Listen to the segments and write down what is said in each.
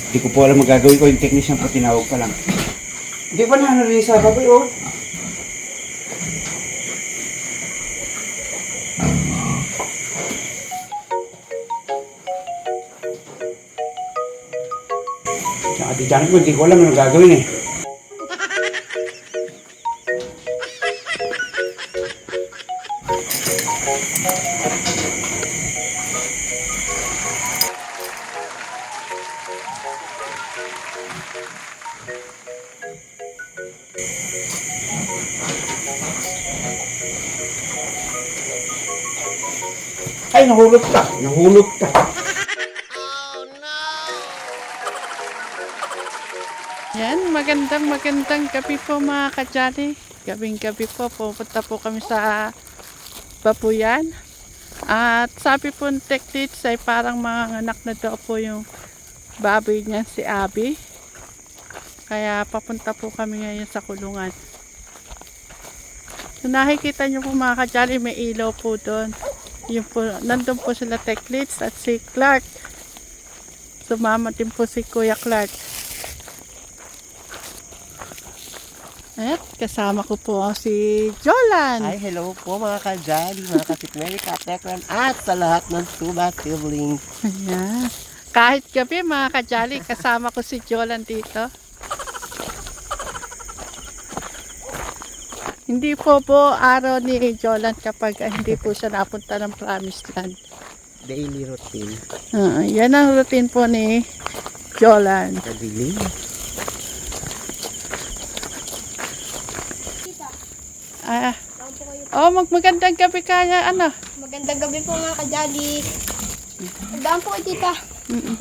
Hindi ko po alam magagawin ko yung technician po, tinawag pa lang. Hindi pa na sa baboy, oh. Tsaka di dyan ko, hindi ko alam ano gagawin eh. Ay, nahulog ka. Nahulog ka. Yan, magandang gabi po mga kajali. Gabing-gabi po, pupunta po kami sa Babuyan. At sabi po ng techniques ay parang mga anak na daw po yung baboy niya si Abby. Kaya papunta po kami ngayon sa kulungan. So, nakikita nyo po mga kajali, may ilaw po doon. Yung po, nandun po sila techniques at si Clark. Sumama din po si Kuya Clark. At kasama ko po si Jolan. Ay, hello po mga kajali, mga kasitmeri, katekran, at sa lahat ng Tuba siblings. Ayan. Kahit gabi mga kajali, kasama ko si Jolan dito. Hindi po araw ni Jolan kapag hindi po siya napunta ng Promised Land. Daily routine. Yan ang routine po ni Jolan. Kadili. Magandang gabi kaya ano. Magandang gabi po mga kajali. Magdaan po kay tita.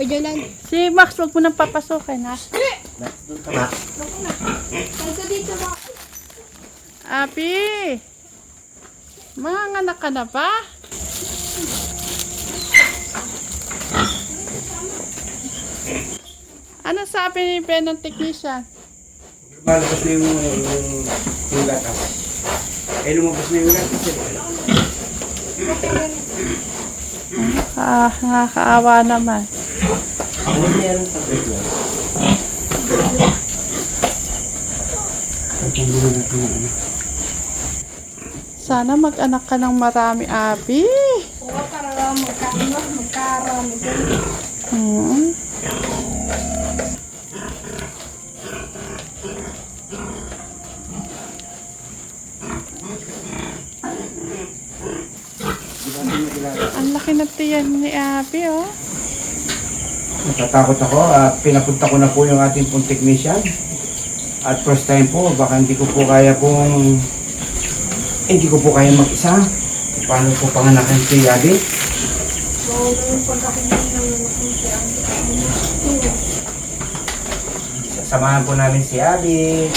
Medyo lang. Si Max, wag mo nang papasukin ha. Doon ka, Max. Nasa dito ba? Abi, mga anak ka na ba? Ano sabi ni Ben ng technician? Malabas na yung gatas. Eh, lumabas na yung gatas. Nakakaawa naman. Ano meron sa video? Sana mag-anak ka ng marami, Abi. Oo, para magkarami. Hmm. Ang laki na tiyan ni Abi, oh. Natatakot ako at pinapunta ko na po yung ating pong technician. At first time po, baka hindi ko po kaya mag-isa. Paano po panganakan si Abby? So, yung pagkakinig ng Samahan po namin si Abby.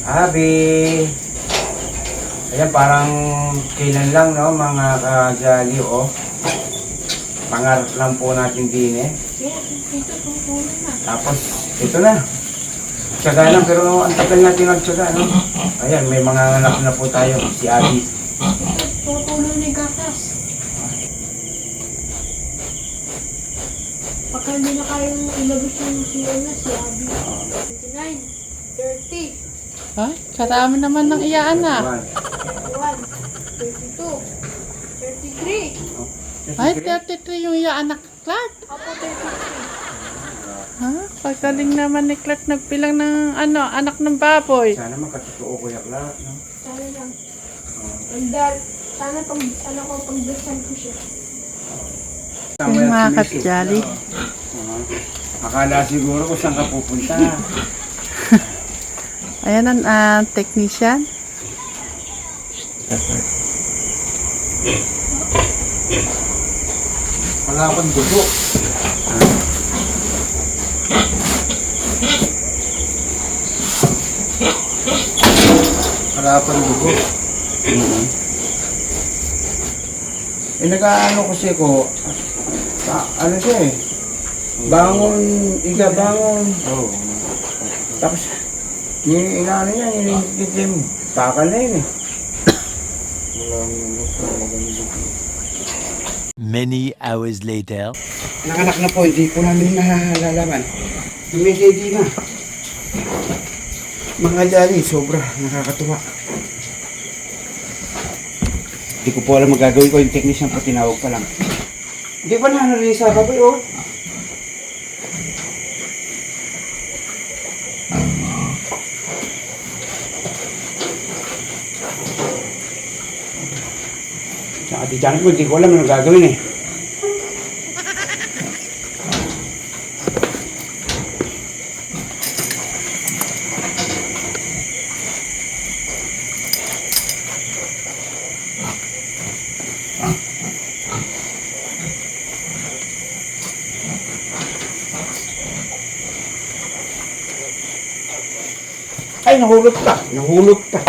Abby! Ayan, parang kailan lang, no, mga kajali, oh. Pangarap lang po natin din, eh. Tapos, ito na. Tsaga lang, pero ang tagal natin nagtsaga, no? Ayan, may mga anak na po tayo, si Abby. tutulong ni gatas. Pagka hindi na kayong ilabas yung siya na si Abby. 29, 30, Ay, karami naman ng iyaanak. 31, 32, 33. Ay, 33 yung iyaanak, Clark. Ako 33. Ha? Pagaling naman ni Clark nagbilang ng anak ng baboy. Sana magkatotoo ko yung lahat, no? Sana lang. And then, sana pagdasan ko siya. Yung mga katjali. Akala siguro kung saan ka pupunta. Ayan ang technician. Wala akong dugo. Wala akong dugo. Nag-aano kasi ko, ano siya eh, bangon, bangon. Tapos, yung inaano niya, yung bakal na yun eh. Many hours later. Nanganak na po, hindi po namin nalalaman. Dumididi na. Mga Jolly, sobra nakakatuwa. Hindi ko po alam magagawin ko yung technician pa tinawag pa lang. Hindi ba narinig sa baboy oh? Sa ati Janet mo, hindi ko alam ano gagawin eh. Ay, nahulog ka. Nahulog ka.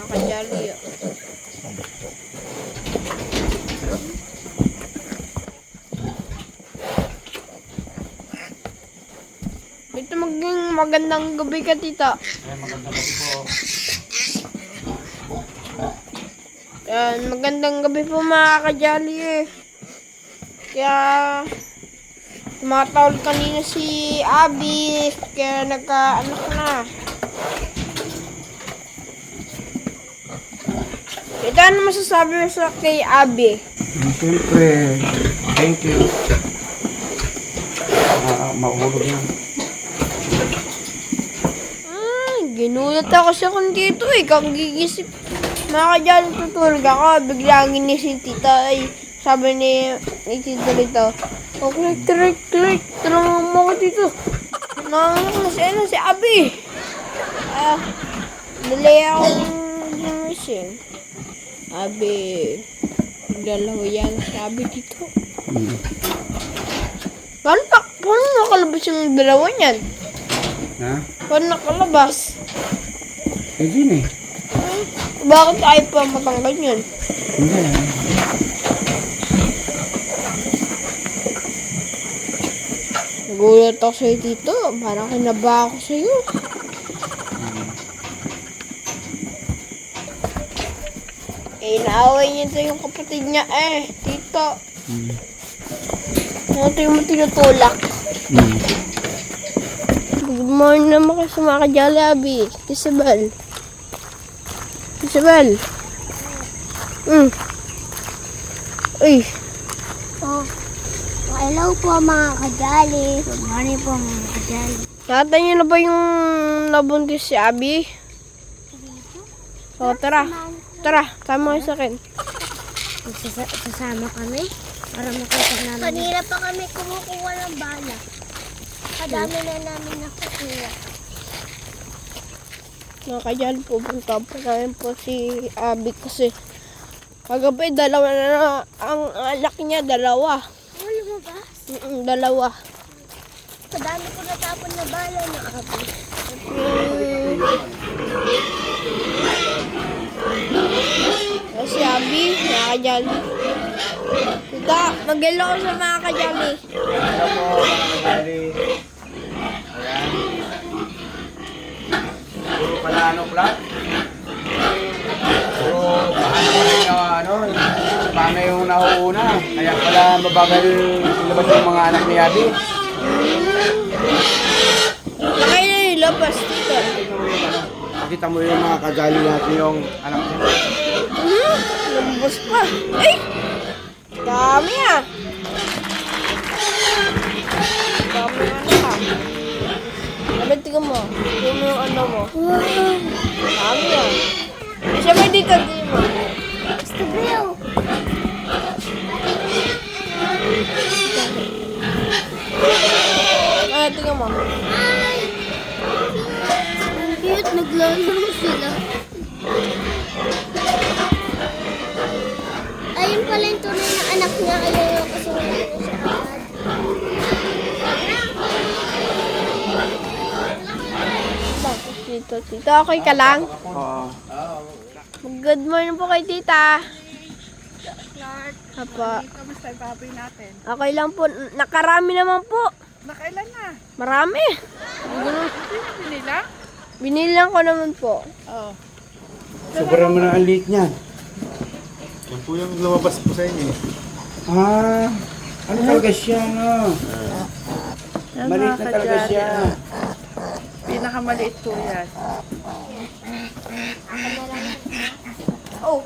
Nakajali. Ito maging magandang gabi ka, tita. Magandang gabi po. Yan, magandang gabi po mga kajali eh. Kaya tumatawag kanina si Abby, kaya nagka-anak na. Ito, ano masasabi mo sa kay Abby? Siyempre, thank you. Mahulog yan. Ginulat ako sa kung dito eh. Kang gigisip. Mga kajali, tutulog ako. Biglang ginisip tita ay sabi ni tita rito. Oh, click. Tulungan mo ako dito. Si Abby. Dali akong gumising. Abby. Dalawa yan si Abby dito. Paano nakalabas yung dalawa niyan? Ha? Paano nakalabas? Eh, din eh. Bakit ayaw pa matanggal yun? Hindi. Nagulat ako sa'yo dito. Parang kinaba ako sa'yo. Inaaway niya ito yung kapatid niya tito. Ito yung tinutulak. Good morning naman kayo sa mga kajali, Abby. Isabel. Uy. Oh, hello po mga kajali. Good morning po mga kajali. Nakita niyo na ba yung nabuntis si Abby? O, tara. Tara, tama kayo sa akin. Sasama kami para makita namin. Kanina pa kami kumukuha ng bala. Kadami na namin nakukuha. Mga kajali, pupunta pa namin po si Abby kasi kagabi, dalawa na ang anak niya, dalawa. Oh, lumabas? Dalawa. Kadami ko natapon na bala na abi. Si Abby, mga kajali. Tita, mag-hello sa mga kajali. Hello po, mga kajali. Ayan. Puro pala plat? Puro paano yung nauuna. Kaya pala mabagal ilabas yung mga anak ni Abby. Nakay na ilabas dito. Nakita mo yung mga kajali natin yung anak niya. Lumabas pa. Ay! Dami ah. Dami Sabi, tingnan mo. Tingnan mo yung ano mo. Dami ah. Siya may dito, tingnan mo. Gusto Bill. Tingnan mo. Ay! Ang cute, naglalaro sila. Tita, okay ka lang? Oo. Good morning po kay tita. Apa, Kamusta yung baboy natin? okay lang po. Nakarami naman po. Nakailan na? Marami. Hindi nila? Binilang ko naman po. Oo. Sobrang mo na ang liit niyan. Yan po yung lumabas po sa inyo. Ah, ano talaga siya, no? Yan, Maliit mga na talaga kadyali. siya. Pinakamaliit po yan. Oh,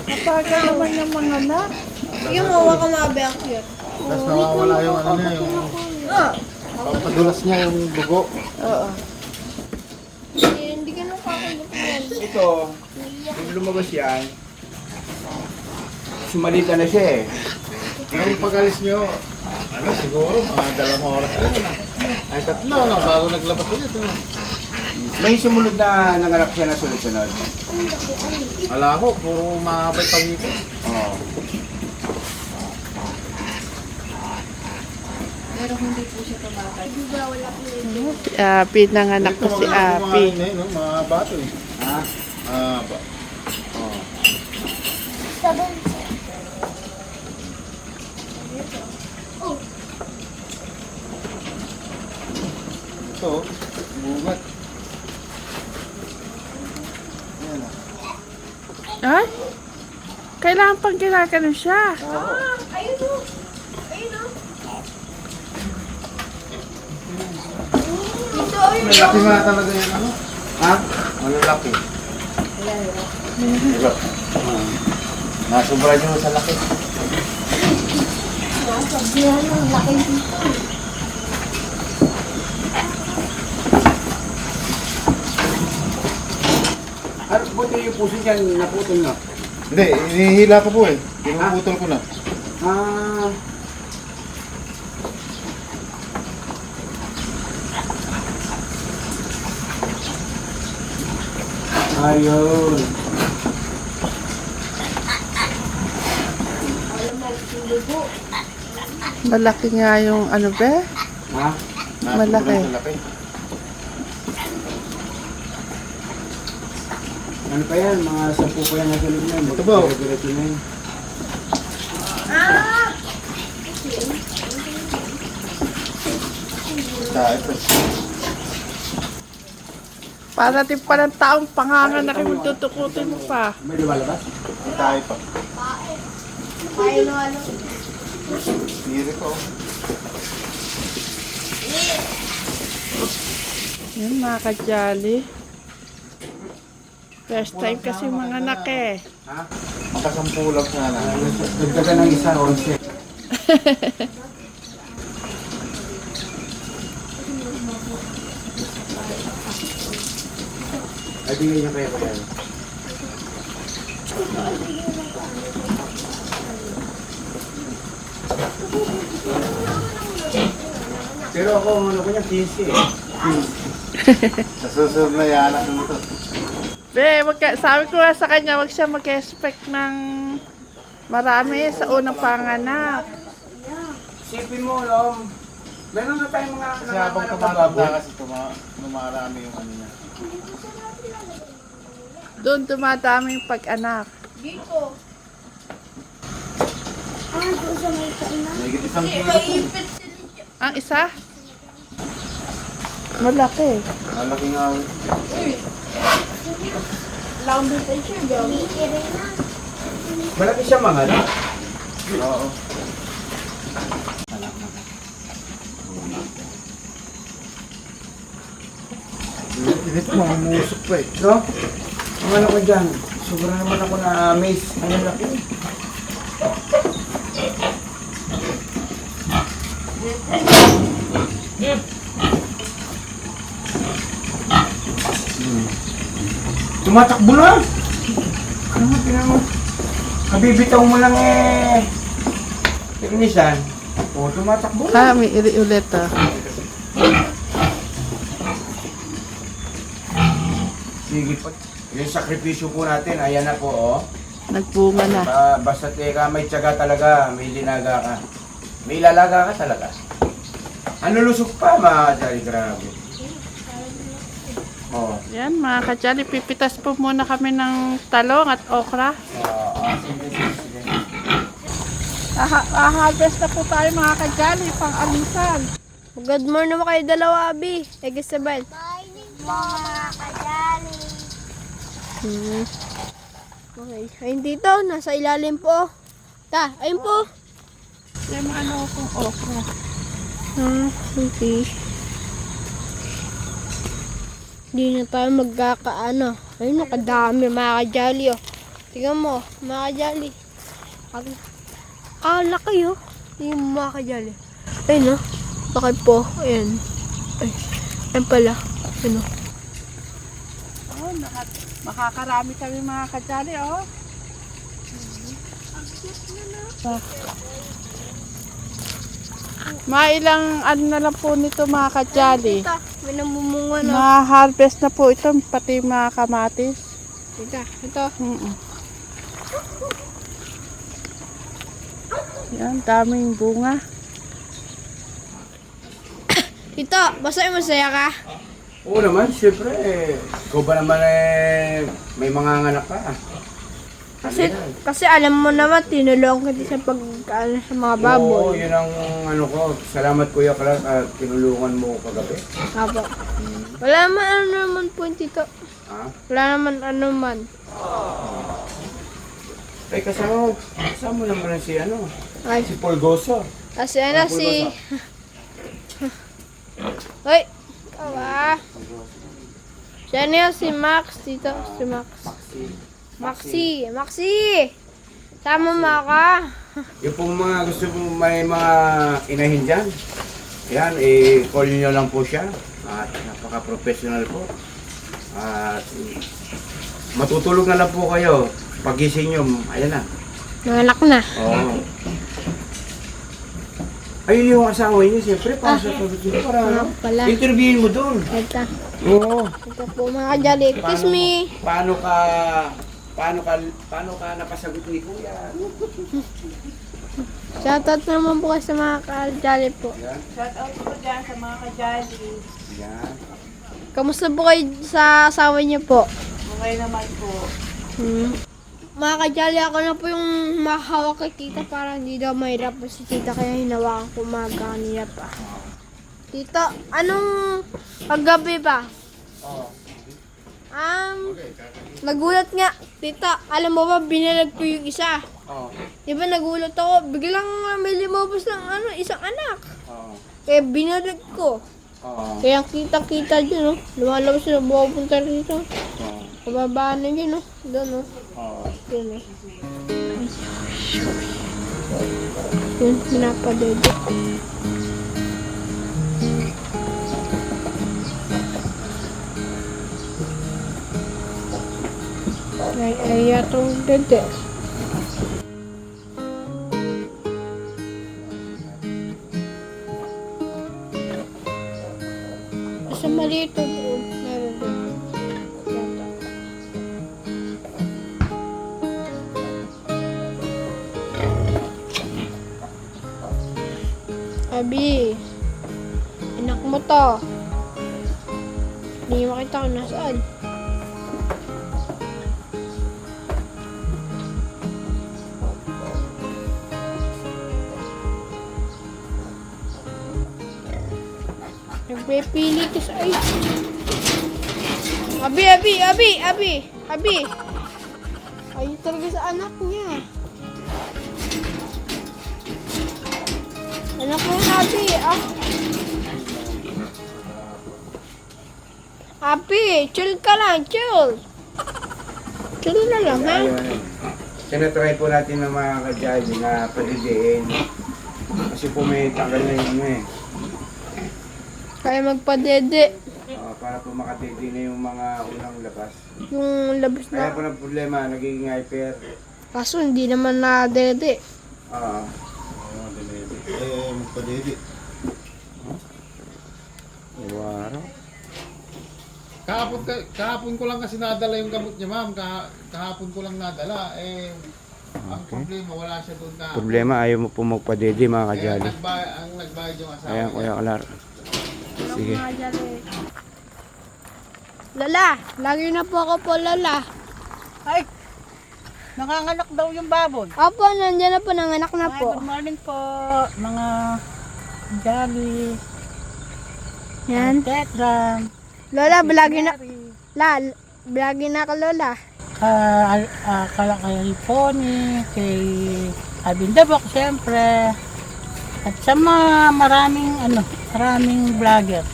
Kapaga naman yung mga anak. yung hawa ka mga bakit. Tapos nawawala yung ano niya, yung papadulas niya yung dugo. Oo. Hindi ka nang kakulot yan. Ito, kung lumabas yan, sumalita na siya eh. Yung pag-alis niyo, ano siguro, mga 2 oras na yun. Ay 3 no, bago naglabas ulit. No? May sumunod na nanganak siya na sunod-sunod. Wala ko, puro mahabay pag-ito. Oo. Pinanganak ko si Api. Mga bato eh. Ha? Ba. Oh. Ito, bugat. Ayan ah. Ay? Kailangan pang ginagano siya. Ayun o. Ayun o. Dito, ayun. Malaki nga talaga yan ano. Ha? Malalaki. Diba? Nasubra nyo sa laki. Ano, buti yung puso niyan, naputol na. Hindi, inihila ko po eh. Pinuputol ko na. Ah. Ayun. Malaki nga yung ano be? Ha? Malaki. Nasubra sa laki. Ano pa yan? Mga 10 pa yan nasa loob na yun. Ito ba? Diretso na yun. Ito. Parating pa ng taong panganganak yung tutukutin mo pa. May lumalabas? Tayo pa. Ayun o, ano. Hiri ko. Yan mga kadyali. First time kasi mga anak eh. Ha? Makasampulang sana. Dagdagan ng isa, 11. Ay, bigay niya kaya ko yan. Pero ako, ano ko niya, 15 eh. Sa susunod na yan, ano ito? Be, sabi ko nga sa kanya, wag siya mag-expect ng marami sa unang panganak. Sipin mo, no? Meron na tayong mga Kasi habang tumatanda kasi tumarami yung ano niya. Doon dumadami yung pag-anak. Dito. May isang kilo po. Ang isa? Malaki. Malaki nga. Malaki siya mga, no? Oo. Init mo, umusok pa eh. No? Ang ano ko dyan, sobrang naman ako na-amaze. Ang laki. Tumatakbo na! Ano, tinan mo. Kabibitaw mo lang eh. Tignisan. O, tumatakbo na. May iri ulit ah. Sige po. Yung sakripisyo po natin, ayan na po, oh. Nagbunga na. Basta teka, may tiyaga talaga, may linaga ka. May ilalaga ka talaga. Ano lusok pa, mga kajali, grabe. Oh. Yan mga kajali, pipitas po muna kami ng talong at okra. Sige, sige. Harvest na po tayo mga kajali, pang alisan. Good morning naman kayo dalawa, Abi. Egisabel. Morning po, mga kajali. Okay. Ayun dito, nasa ilalim po. Ayun po. Yan mga ano pong okra. Okay. Hindi na tayo magkakaano. Ayun, nakadami mga kajali, oh. Tingnan mo, mga kajali. Laki, oh. Yung mga kajali. Ayun, oh. Laki po. Ayan. Ayun pala. Ayun, oh. Oh, makakarami kami mga kajali, oh. Mailang ano na lang po nito mga kajali. Ito, may namumunga na. Ma-harvest na po ito, pati mga kamatis. Ito. Yan, daming bunga. Tito, masaya ka? Oo naman, siyempre. Ikaw ba naman may mga anak ka? Kasi alam mo naman, tinulong kita sa sa mga Oo, baboy. yun ang ano ko. Salamat Kuya Clark at tinulungan mo ko kagabi. Apo. Wala naman ano naman po, Tito. Ha? Wala naman ano man. Ay, kasama mo naman si ano, Ay, si Paul Goso. kasi ano si... Hoy! Kawa! Siya niya si Max, Tito. Si Max. Maxi! Sama mo ka. Yung pong mga gusto mong may mga inahin dyan, yan, call nyo lang po siya. At napaka-professional po. At matutulog na lang po kayo. Pagising nyo, ayan na. Nanganak na. Oo. Ayun yung asawa niyo, siyempre, para sa sagot nyo. Para pala. interviewin mo doon. Ito. Oo. Ito po mga kajali. Kiss me. Paano ka napasagot ni Kuya? Shoutout naman po kayo sa mga kajali po. Yan. Shout out po dyan sa mga kajali. Yan. Kamusta po kayo sa asawa niyo po? Okay naman po. Mga kajali, ako na po yung mahawak kay tita para hindi daw mahirap po si tita kaya hinawakan ko umaga kanina pa. Tito, anong paggabi ba? Nagulat nga. Tita, alam mo ba, binalag ko yung isa. Oo. Di ba nagulat ako, biglang may lumabas ng isang anak. Oo. Kaya binalag ko. Oo. Kaya kita-kita dyan, oh. Lumalabas na pupunta rito. Oo. Pababa na dyan, oh. Doon, oh. Oo. Yun, oh. Yun, pinapadede. Ay, yatong dede. Sa maliit doon, meron doon. Yata. Abi, anak mo to. Hindi makita kung nasaan. Nagpipili ka sa ay. Abi. Ayun talaga sa anak niya. Anak mo yun, Abi. Abi, chill ka lang, chill. Chill na lang, ha? Ayun. Sinatry po natin ng mga kadyali na padidiin. Kasi po may tanggal na yun Kaya magpadede. para po makatindi na yung mga unang labas. Yung labas Kaya na. po ng problema, nagiging hyper. Kaso hindi naman na dede. Oo. Magpadidi. Iwaro. Kahapon ko lang kasi nadala yung gamot niya, ma'am. Kahapon ko lang nadala. Ang problema, wala siya doon na. Problema, ayaw mo po magpadede mga Kaya kajali. ang nagbayad yung asawa Ayan, niya. Kuya Kalar. Sige. Lola, lagi na po ako po, Lola. Ay, nanganganak daw yung baboy. Opo, nandiyan na po, nanganak na Ay, po. good morning po, mga Jolly, Yan. Tekram, Lola, blagi na ka, Lola. kay Pony, kay Abindabok, siyempre. At sa mga maraming vlogger.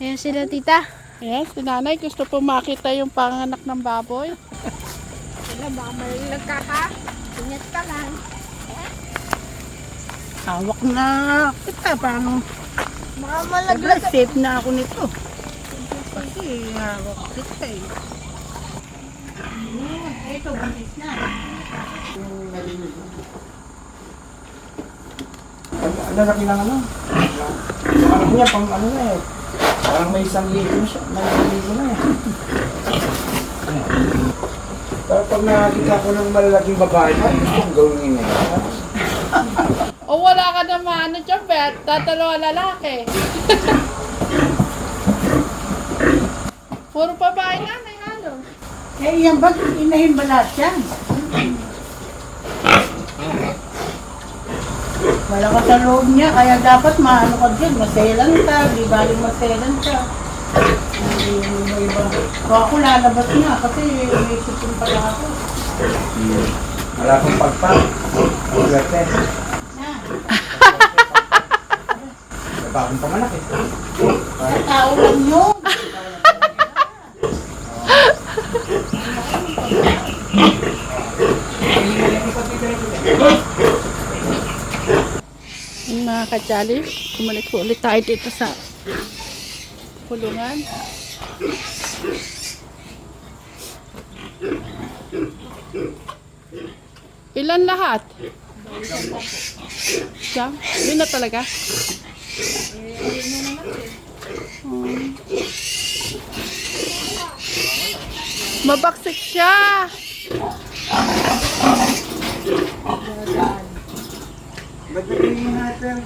Ayan sila, tita. Ayan, si nanay gusto po makita yung panganak ng baboy. Lola, baka malalag ka ha. Ingat ka lang. Hawak na kita, paano? Baka malaglag. Safe na ako nito. Kasi hawak kita eh. Ito, buntis na. Ang lalaki lang ano. Yung anak niya, pang ano na eh. Parang may 1,000 na siya. May 1,000 na eh. Pero pag nakakita ko ng malalaking babae, gusto kong gawin eh. O wala ka naman ano dyan, Bet. Tatalawa lalaki. Puro babae nanay, ano? Eh, yan ba? Inahin ba lahat yan? Wala ka sa loob niya, kaya dapat maano ka dyan, maselan ka, di bali maselan ka. Hindi mo iba. Kung ako lalabas nga, kasi may sipin pala ako. Wala akong pagpag. Swerte. Bagong panganak eh. Sa tao lang yun. Mga kajali, kumalik po ulit tayo dito sa kulungan. Ilan lahat? Siyam? Yun na talaga? Mabaksik siya! Ba't nagiging natin?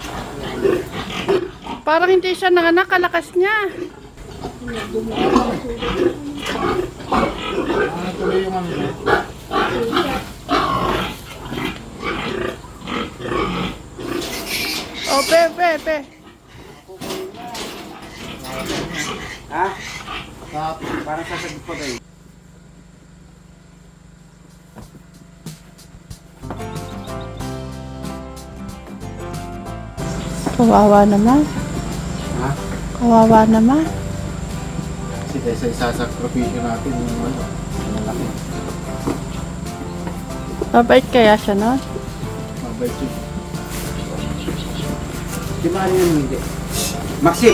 Parang hindi siya nanganak, kalakas niya. Ano tuloy yung ano niya? O, pe. Ha? Parang sasagot pa kayo. Kawawa naman. Ha? Kawawa naman. Kasi kaysa isasakripisyo natin yung ano. Yung laki. Mabait kaya siya, no? Mabait yun. Di ba ano yun hindi? Maxi!